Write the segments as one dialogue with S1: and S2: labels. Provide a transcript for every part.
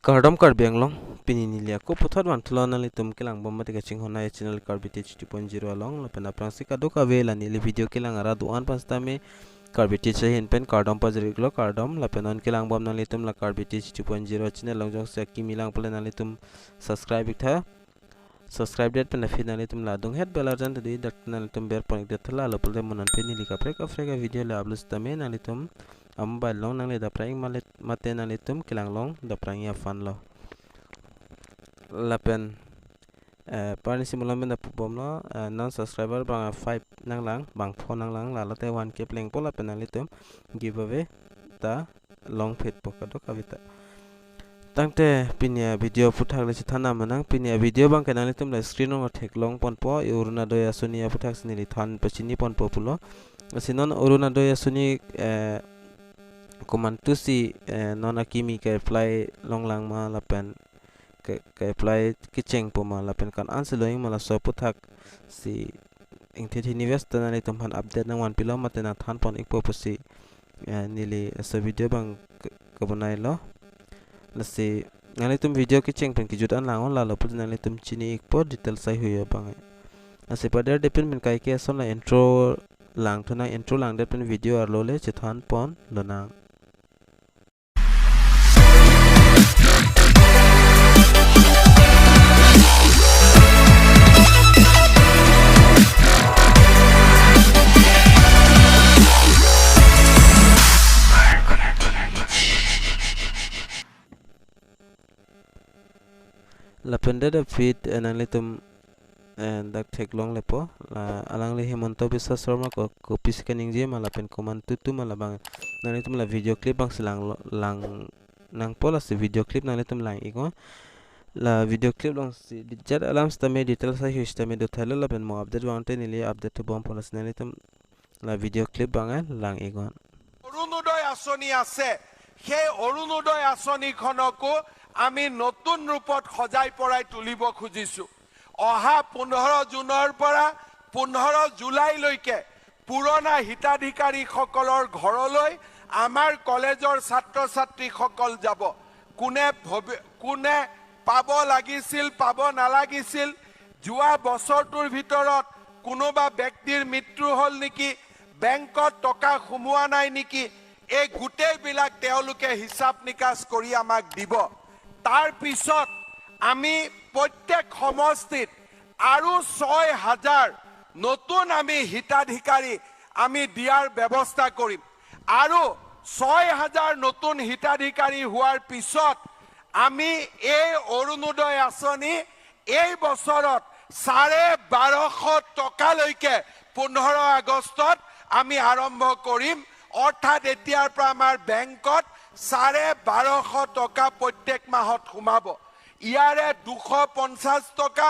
S1: Kardom karbeng long pininilia ko puthot wan thlon ali tum kilang bomba te kaching hona e channel karbiti 2.0 along la pena prang sika do ka vela ni le video kilang ara duan pasta me karbiti che hin pen kardom pa jeri glo kardom la penon kilang bom nali tum la karbiti 2.0 channel long jong se ki milang plen ali tum subscribe tha subscribe det pen fi nali tum la dung het bela jan de dak nali tum ber pon de thla lo pole monan pe ni lika pre ka video le ablus tame nali tum amba long nang le da prang malet mate nali tum kilang long da prang ya fan lo lapen parni simulam da pom lo non subscriber bang 5 nang lang bang phone nang lang la la te 1k pleng pola pen nali tum giveaway ta long phet poka do kavita tangte pinia video puthak le thana manang pinia video bang kanali tum la screen ong thek long pon po uruna doya sonia puthak snili than pachini pon po pulo sinon uruna doya soni kumantu si nona kimi ke apply long lang ma lapen ke apply kicheng po ma lapen kan anseloing mala so puthak si ingthi invest na ni tumhan update na wan pilo matena than pon ikpo pusi nili so video bang kabunai lo lasi ngali tum video kicheng pen kijudan langon la lo put nali tum chini ikpo detail sai huyo bang ase pada depend men kai ke son la intro lang thuna intro lang det pen video ar lo le chithan pon lonang lapenda da feed nang tum dak thek long lepo alang le Hemanto Biswa Sharma ko copy scanning je mala pen command tu mala bang nang tum la video clip bang silang lang nang pola se video clip nang tum lang iko la video clip long si jar alarms tame detail sa hi stame do thalo la pen mo update wante ni le update to bom pola nang tum la video clip bang lang iko
S2: Orunodoi আঁচনি আছে সেই অৰুণোদয় আঁচনি খনকো আমি নতুন ৰূপত সজাই পৰাই তুলিব খুজিছো অহা 15 জুনৰ পৰা 15 জুলাইলৈকে পুৰণা হিতাধিকাৰী সকলৰ ঘৰলৈ আমাৰ কলেজৰ ছাত্ৰ ছাত্ৰী সকল যাব কোনে পাব লাগিছিল পাব নালাগিছিল যোৱা বছৰটোৰ ভিতৰত কোনোবা ব্যক্তিৰ মৃত্যু হল নেকি বেংকত টকা খুমুৱা নাই নেকি এই গুটেই বিলাক তেওঁলোকে হিসাব নিকাচ কৰি আমাক দিব তাৰ পিছত আমি প্ৰত্যেক সমষ্টিত আৰু 6000 নতুন আমি হিতাধিকাৰী আমি দিয়াৰ ব্যৱস্থা কৰিম আৰু 6000 নতুন হিতাধিকাৰী হোৱাৰ পিছত আমি এই অৰুণোদয় আঁচনি এই বছৰত 1250 টকা লৈকে 15 আগষ্টত আমি আৰম্ভ কৰিম অৰ্থাৎ এতিয়াৰ পৰা আমাৰ বেংকত 1250 টকা প্ৰত্যেক মাহত সোমাব ইয়াৰে 250 টকা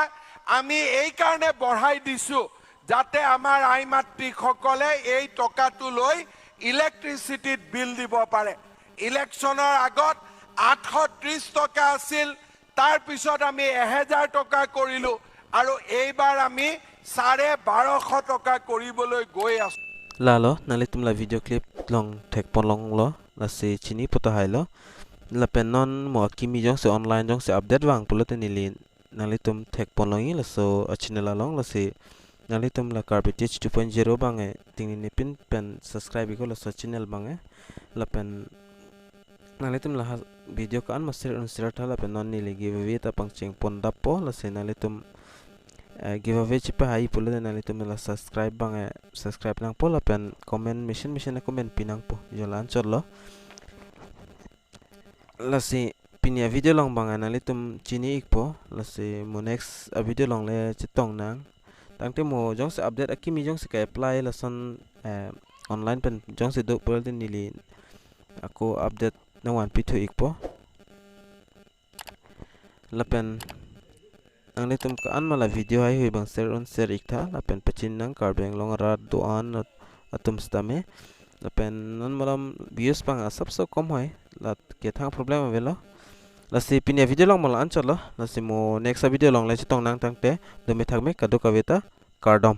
S2: আমি এই কাৰণে বঢ়াই দিছো যাতে আমাৰ আই মাতৃ সকলে এই টকাটো লৈ ইলেক্ট্ৰিচিটিত বিল দিব পাৰে ইলেকশ্যনৰ আগত 830 টকা আছিল তাৰ পিছত আমি 1000 টকা কৰিলো আৰু এইবাৰ আমি 1250 টকা কৰিবলৈ গৈ আছো
S1: lalo nali tum la video clip long thek pon long lo la se chini pota hai lo la penon mo kimi jong se online jong se update wang pulo te nili nali tum thek pon long la so channel la long la se nali tum la Karbiti 2.0 bang e ting ni pin pen subscribe ko la so channel bang e la pen nali tum la video kan ma share thala pen non ni le giveaway ta pangcheng pon da po la se nali tum giveaway chipa hai pulo de nali tum la subscribe bang subscribe nang pola pen comment mission comment pinang po jolan chorlo la si pinia video long bang nali tum chini ikpo la si mo next video long le chitong nang tangte mo jong se update akimi jong se ka apply la son online pen jong se do pol de nili ako update na wan pitho ikpo la pen ang tum ka an mala video hai hui bang share ikta la pen pachin nang karbeng long rat doan atum stame la pen non malam views bang sab so kom hoi la ke thang problem avelo la si pinia video long mala an chalo la si mo next video long le chitong nang tangte do me thak me kadu kavita kardom